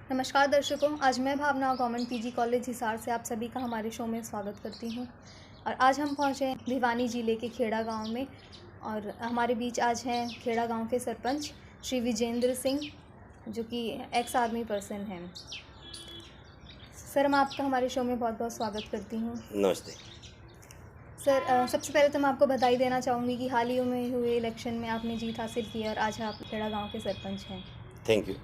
नमस्कार दर्शकों, आज मैं भावना गवर्नमेंट पीजी कॉलेज हिसार से आप सभी का हमारे शो में स्वागत करती हूं। और आज हम पहुंचे हैं भिवानी ज़िले के खेड़ा गांव में और हमारे बीच आज हैं खेड़ा गांव के सरपंच श्री विजेंद्र सिंह, जो कि एक्स आर्मी पर्सन हैं। सर, मैं आपका हमारे शो में बहुत बहुत स्वागत करती हूँ। नमस्ते सर, सबसे पहले तो मैं आपको बधाई देना चाहूँगी कि हाल ही में हुए इलेक्शन में आपने जीत हासिल की और आज आप खेड़ा गाँव के सरपंच हैं। Thank you.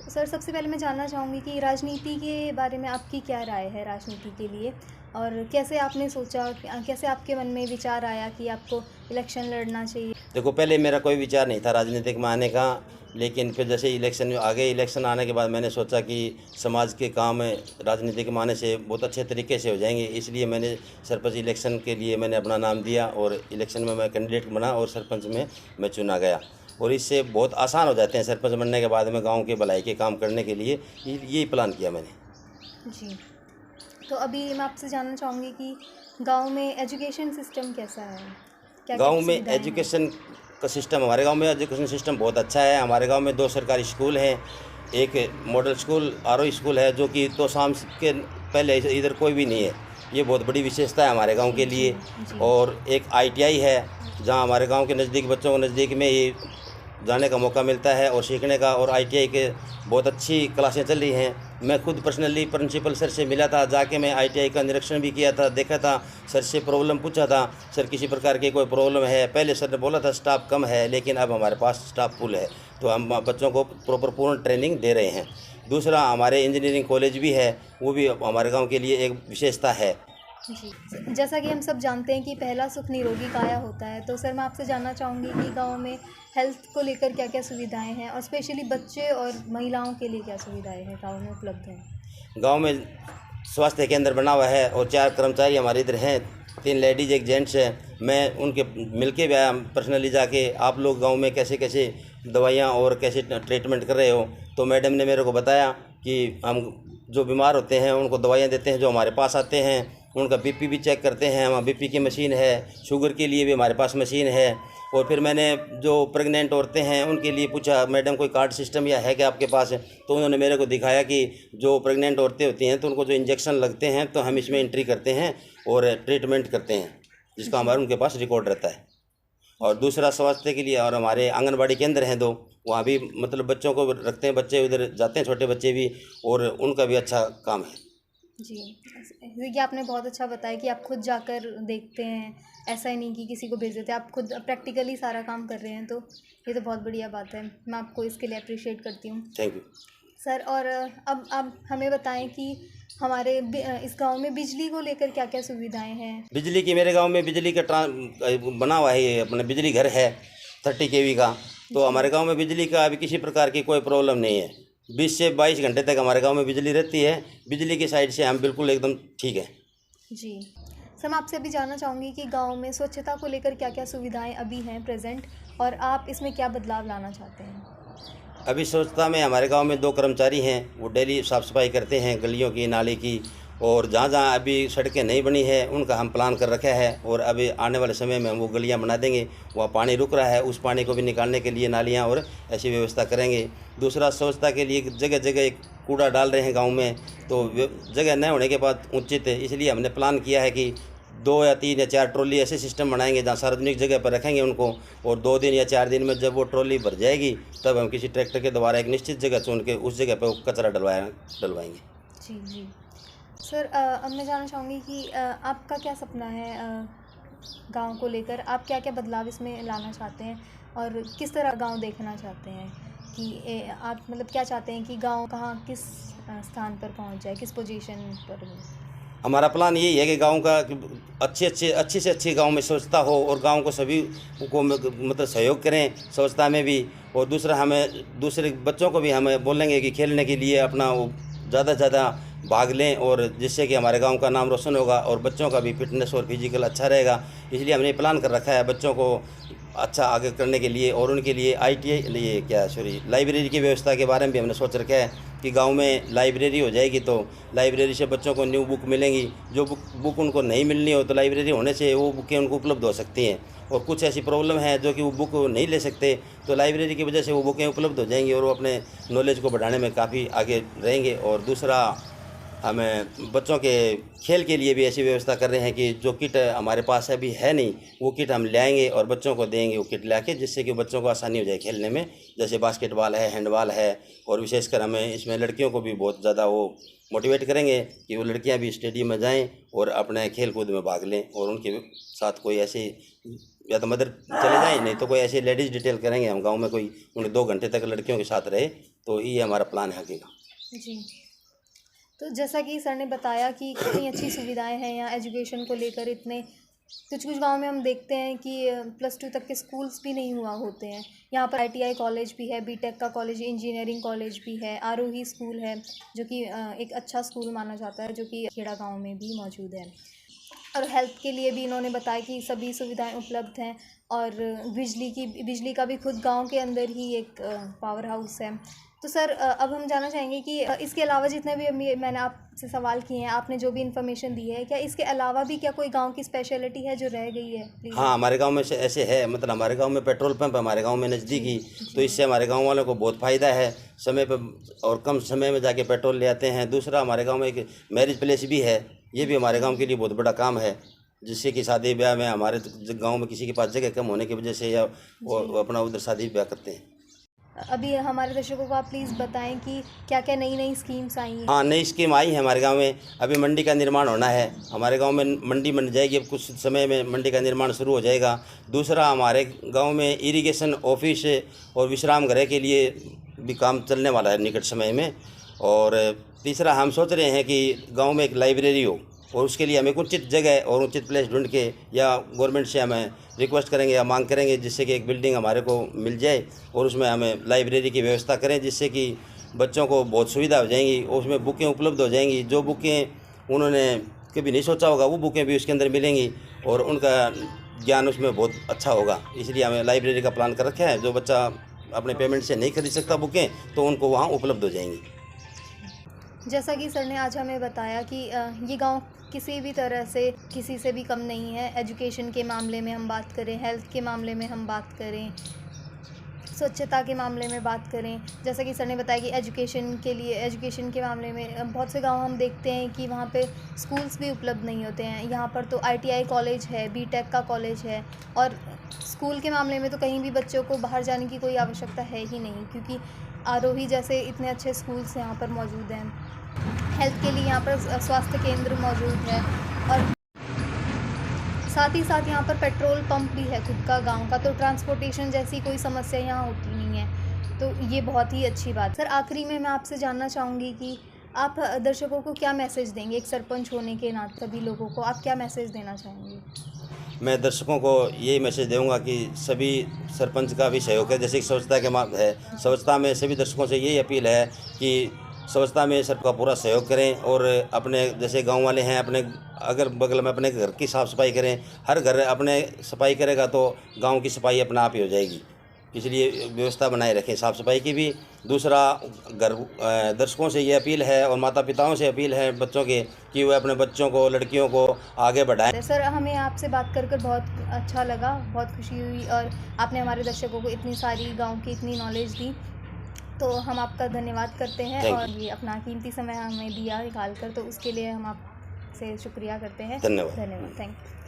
सर, सबसे पहले मैं जानना चाहूँगी कि राजनीति के बारे में आपकी क्या राय है राजनीति के लिए, और कैसे आपने सोचा, कैसे आपके मन में विचार आया कि आपको इलेक्शन लड़ना चाहिए? देखो, पहले मेरा कोई विचार नहीं था राजनीतिक में आने का, लेकिन फिर जैसे इलेक्शन में आगे इलेक्शन आने के बाद मैंने सोचा कि समाज के काम राजनीतिक में आने से बहुत अच्छे तरीके से हो जाएंगे, इसलिए मैंने सरपंच इलेक्शन के लिए मैंने अपना नाम दिया और इलेक्शन में मैं कैंडिडेट बना और सरपंच में मैं चुना गया। और इससे बहुत आसान हो जाते हैं सरपंच बनने के बाद में गांव के भलाई के काम करने के लिए, यही प्लान किया मैंने। जी, तो अभी मैं आपसे जानना चाहूँगी कि गांव में एजुकेशन सिस्टम कैसा है? गांव में एजुकेशन का सिस्टम, हमारे गांव में एजुकेशन सिस्टम बहुत अच्छा है। हमारे गांव में 2 सरकारी स्कूल हैं, एक मॉडल स्कूल आरओ स्कूल है, जो कि तो शाम के पहले इधर कोई भी नहीं है। ये बहुत बड़ी विशेषता है हमारे गांव के लिए। और एक आईटीआई है, जहां हमारे गांव के नज़दीक बच्चों को नज़दीक में ही जाने का मौका मिलता है और सीखने का। और आईटीआई के बहुत अच्छी क्लासें चल रही हैं। मैं खुद पर्सनली प्रिंसिपल सर से मिला था, जाके मैं आईटीआई का निरीक्षण भी किया था, देखा था, सर से प्रॉब्लम पूछा था, सर किसी प्रकार की कोई प्रॉब्लम है? पहले सर ने बोला था स्टाफ कम है, लेकिन अब हमारे पास स्टाफ फुल है, तो हम बच्चों को प्रॉपर पूर्ण ट्रेनिंग दे रहे हैं। दूसरा, हमारे इंजीनियरिंग कॉलेज भी है, वो भी हमारे गाँव के लिए एक विशेषता है। जी, जैसा कि हम सब जानते हैं कि पहला सुख निरोगी काया होता है, तो सर मैं आपसे जानना चाहूँगी कि गांव में हेल्थ को लेकर क्या क्या सुविधाएं हैं और स्पेशली बच्चे और महिलाओं के लिए क्या सुविधाएं हैं गांव में उपलब्ध हैं? गांव में स्वास्थ्य केंद्र बना हुआ है और 4 कर्मचारी हमारे इधर हैं, 3 लेडीज़ 1 जेंट्स है। मैं उनके मिलके व्यायाम पर्सनली जाके आप लोग गांव में कैसे कैसे दवाइयाँ और कैसे ट्रीटमेंट कर रहे हो, तो मैडम ने मेरे को बताया कि हम जो बीमार होते हैं उनको दवाइयाँ देते हैं, जो हमारे पास आते हैं उनका बीपी भी चेक करते हैं। हमारे बीपी की मशीन है, शुगर के लिए भी हमारे पास मशीन है। और फिर मैंने जो प्रेग्नेंट औरतें हैं उनके लिए पूछा, मैडम कोई कार्ड सिस्टम या है क्या आपके पास? तो उन्होंने मेरे को दिखाया कि जो प्रेग्नेंट औरतें होती हैं तो उनको जो इंजेक्शन लगते हैं तो हम इसमें एंट्री करते हैं और ट्रीटमेंट करते हैं, जिसका हमारे उनके पास रिकॉर्ड रहता है। और दूसरा, स्वास्थ्य के लिए और हमारे आंगनबाड़ी केंद्र हैं 2, वहाँ भी मतलब बच्चों को रखते हैं, बच्चे उधर जाते हैं, छोटे बच्चे भी, और उनका भी अच्छा काम है। जी, देखिए आपने बहुत अच्छा बताया कि आप खुद जाकर देखते हैं, ऐसा ही नहीं कि किसी को भेज देते, आप खुद प्रैक्टिकली सारा काम कर रहे हैं, तो ये तो बहुत बढ़िया बात है। मैं आपको इसके लिए अप्रिशिएट करती हूँ। थैंक यू सर, और अब आप हमें बताएं कि हमारे इस गांव में बिजली को लेकर क्या क्या सुविधाएं हैं? बिजली की, मेरे गांव में बिजली का बना हुआ है, ये अपना बिजली घर है 30 kV का। तो हमारे गांव में बिजली का अभी किसी प्रकार की कोई प्रॉब्लम नहीं है। 20 से 22 घंटे तक हमारे गांव में बिजली रहती है। बिजली की साइड से हम बिल्कुल एकदम ठीक है। जी सर, मैं आपसे अभी जानना चाहूँगी कि गांव में स्वच्छता को लेकर क्या क्या सुविधाएं अभी हैं प्रेजेंट, और आप इसमें क्या बदलाव लाना चाहते हैं? अभी स्वच्छता में हमारे गांव में 2 कर्मचारी हैं, वो डेली साफ़ सफाई करते हैं गलियों की, नाली की। और जहाँ जहाँ अभी सड़कें नहीं बनी है उनका हम प्लान कर रखा है, और अभी आने वाले समय में हम वो गलियाँ बना देंगे। वहाँ पानी रुक रहा है, उस पानी को भी निकालने के लिए नालियाँ और ऐसी व्यवस्था करेंगे। दूसरा, स्वच्छता के लिए जगह जगह एक कूड़ा डाल रहे हैं गाँव में, तो जगह न होने के बाद उचित है, इसलिए हमने प्लान किया है कि 2 या 3 या 4 ट्रॉली ऐसे सिस्टम बनाएंगे जहाँ सार्वजनिक जगह पर रखेंगे उनको, और 2 दिन या 4 दिन में जब वो ट्रॉली भर जाएगी तब हम किसी ट्रैक्टर के द्वारा एक निश्चित जगह चुन के उस जगह पर वो कचरा डलवाएंगे। जी जी सर, अब मैं जानना चाहूँगी कि आपका क्या सपना है गांव को लेकर? आप क्या क्या बदलाव इसमें लाना चाहते हैं और किस तरह गांव देखना चाहते हैं कि आप मतलब क्या चाहते हैं कि गांव कहाँ किस स्थान पर पहुंच जाए, किस पोजीशन पर हो? हमारा प्लान यही है कि गांव का अच्छी से अच्छी गांव में स्वच्छता हो और गांव को सभी को मतलब सहयोग करें स्वच्छता में भी। और दूसरा, हमें दूसरे बच्चों को भी हमें बोलेंगे कि खेलने के लिए अपना वो ज़्यादा से ज़्यादा भाग लें, और जिससे कि हमारे गांव का नाम रोशन होगा और बच्चों का भी फिटनेस और फिजिकल अच्छा रहेगा। इसलिए हमने प्लान कर रखा है बच्चों को अच्छा आगे करने के लिए, और उनके लिए लाइब्रेरी की व्यवस्था के बारे में भी हमने सोच रखा है, कि गांव में लाइब्रेरी हो जाएगी तो लाइब्रेरी से बच्चों को न्यू बुक मिलेंगी। जो बुक उनको नहीं मिलनी हो तो लाइब्रेरी होने से वो बुकें उनको उपलब्ध हो सकती हैं। और कुछ ऐसी प्रॉब्लम है जो कि वो बुक नहीं ले सकते, तो लाइब्रेरी की वजह से वो बुकें उपलब्ध हो जाएंगी और वो अपने नॉलेज को बढ़ाने में काफ़ी आगे रहेंगे। और दूसरा, हमें बच्चों के खेल के लिए भी ऐसी व्यवस्था कर रहे हैं कि जो किट हमारे पास अभी है नहीं, वो किट हम ले आएंगे और बच्चों को देंगे वो किट लाके, जिससे कि बच्चों को आसानी हो जाए खेलने में। जैसे बास्केटबॉल है, हैंडबॉल है, और विशेषकर हमें इसमें लड़कियों को भी बहुत ज़्यादा वो मोटिवेट करेंगे कि वो लड़कियां भी स्टेडियम में जाएं और अपने खेल कूद में भाग लें। और उनके साथ कोई ऐसी, या तो मदर चले जाएँ, नहीं तो कोई ऐसी लेडीज़ डिटेल करेंगे हम गाँव में, कोई उन्हें 2 घंटे तक लड़कियों के साथ रहे। तो ये हमारा प्लान है आगे का। जी, तो जैसा कि सर ने बताया कि कितनी अच्छी सुविधाएं हैं यहाँ एजुकेशन को लेकर। इतने कुछ गांव में हम देखते हैं कि +2 तक के स्कूल्स भी नहीं हुआ होते हैं। यहाँ पर ITI कॉलेज भी है, बीटेक का कॉलेज, इंजीनियरिंग कॉलेज भी है, आरोही स्कूल है जो कि एक अच्छा स्कूल माना जाता है, जो कि खेड़ा गांव में भी मौजूद है। और हेल्थ के लिए भी इन्होंने बताया कि सभी सुविधाएं उपलब्ध हैं। और बिजली का भी खुद गांव के अंदर ही एक पावर हाउस है। तो सर, अब हम जानना चाहेंगे कि इसके अलावा जितने भी मैंने आपसे सवाल किए हैं, आपने जो भी इन्फॉर्मेशन दी है, क्या इसके अलावा भी क्या कोई गांव की स्पेशलिटी है जो रह गई है? प्लीज़। हाँ, हमारे गांव में ऐसे है, मतलब हमारे गांव में पेट्रोल पंप हमारे गांव में नज़दीकी, तो इससे हमारे गांव वालों को बहुत फ़ायदा है। समय पर और कम समय में जाके पेट्रोल ले आते हैं। दूसरा, हमारे गांव में एक मैरिज प्लेस भी है, ये भी हमारे गांव के लिए बहुत बड़ा काम है, जिससे कि शादी ब्याह में हमारे गांव में किसी के पास जगह कम होने की वजह से या वो अपना उधर शादी ब्याह करते हैं। अभी हमारे दर्शकों को आप प्लीज़ बताएं कि क्या क्या नई स्कीम्स आई हैं? हाँ, नई स्कीम आई है हमारे गांव में। अभी मंडी का निर्माण होना है, हमारे गांव में मंडी बन जाएगी, अब कुछ समय में मंडी का निर्माण शुरू हो जाएगा। दूसरा, हमारे गांव में इरिगेशन ऑफिस और विश्राम गृह के लिए भी काम चलने वाला है निकट समय में। और तीसरा, हम सोच रहे हैं कि गांव में एक लाइब्रेरी हो, और उसके लिए हमें उचित जगह और उचित प्लेस ढूंढ के या गवर्नमेंट से हमें रिक्वेस्ट करेंगे या मांग करेंगे, जिससे कि एक बिल्डिंग हमारे को मिल जाए और उसमें हमें लाइब्रेरी की व्यवस्था करें, जिससे कि बच्चों को बहुत सुविधा हो जाएंगी। उसमें बुकें उपलब्ध हो जाएंगी, जो बुकें उन्होंने कभी नहीं सोचा होगा वो बुकें भी उसके अंदर मिलेंगी और उनका ज्ञान उसमें बहुत अच्छा होगा। इसलिए हमें लाइब्रेरी का प्लान कर रखा है। जो बच्चा अपने पेमेंट से नहीं खरीद सकता बुकें, तो उनको वहाँ उपलब्ध हो जाएंगी। जैसा कि सर ने आज हमें बताया कि ये गांव किसी भी तरह से किसी से भी कम नहीं है। एजुकेशन के मामले में हम बात करें, हेल्थ के मामले में हम बात करें, स्वच्छता के मामले में बात करें, जैसा कि सर ने बताया कि एजुकेशन के मामले में बहुत से गांव हम देखते हैं कि वहाँ पे स्कूल्स भी उपलब्ध नहीं होते हैं। यहाँ पर तो ITI कॉलेज है, बीटेक का कॉलेज है, और स्कूल के मामले में तो कहीं भी बच्चों को बाहर जाने की कोई आवश्यकता है ही नहीं, क्योंकि आरोही जैसे इतने अच्छे स्कूल्स यहाँ पर मौजूद हैं। हेल्थ के लिए यहाँ पर स्वास्थ्य केंद्र मौजूद है, और साथ ही साथ यहाँ पर पेट्रोल पंप भी है खुद का गांव का, तो ट्रांसपोर्टेशन जैसी कोई समस्या यहाँ होती नहीं है। तो ये बहुत ही अच्छी बात। सर, आखिरी में मैं आपसे जानना चाहूँगी कि आप दर्शकों को क्या मैसेज देंगे? एक सरपंच होने के नाते सभी लोगों को आप क्या मैसेज देना चाहेंगे? मैं दर्शकों को यही मैसेज दूंगा कि सभी सरपंच का भी सहयोग है, जैसे कि स्वच्छता के है, स्वच्छता में सभी दर्शकों से यही अपील है कि स्वच्छता में सबका पूरा सहयोग करें। और अपने जैसे गांव वाले हैं, अपने अगल बगल में अपने घर की साफ़ सफाई करें। हर घर अपने सफाई करेगा तो गांव की सफाई अपने आप ही हो जाएगी, इसलिए व्यवस्था बनाए रखें साफ़ सफाई की भी। दूसरा, दर्शकों से ये अपील है और माता पिताओं से अपील है बच्चों के, कि वे अपने बच्चों को, लड़कियों को आगे बढ़ाएं। सर, हमें आपसे बात कर बहुत अच्छा लगा, बहुत खुशी हुई, और आपने हमारे दर्शकों को इतनी सारी गांव की इतनी नॉलेज दी, तो हम आपका धन्यवाद करते हैं। और ये अपना कीमती समय हमें दिया निकाल कर, तो उसके लिए हम आपसे शुक्रिया करते हैं। धन्यवाद। Thank you.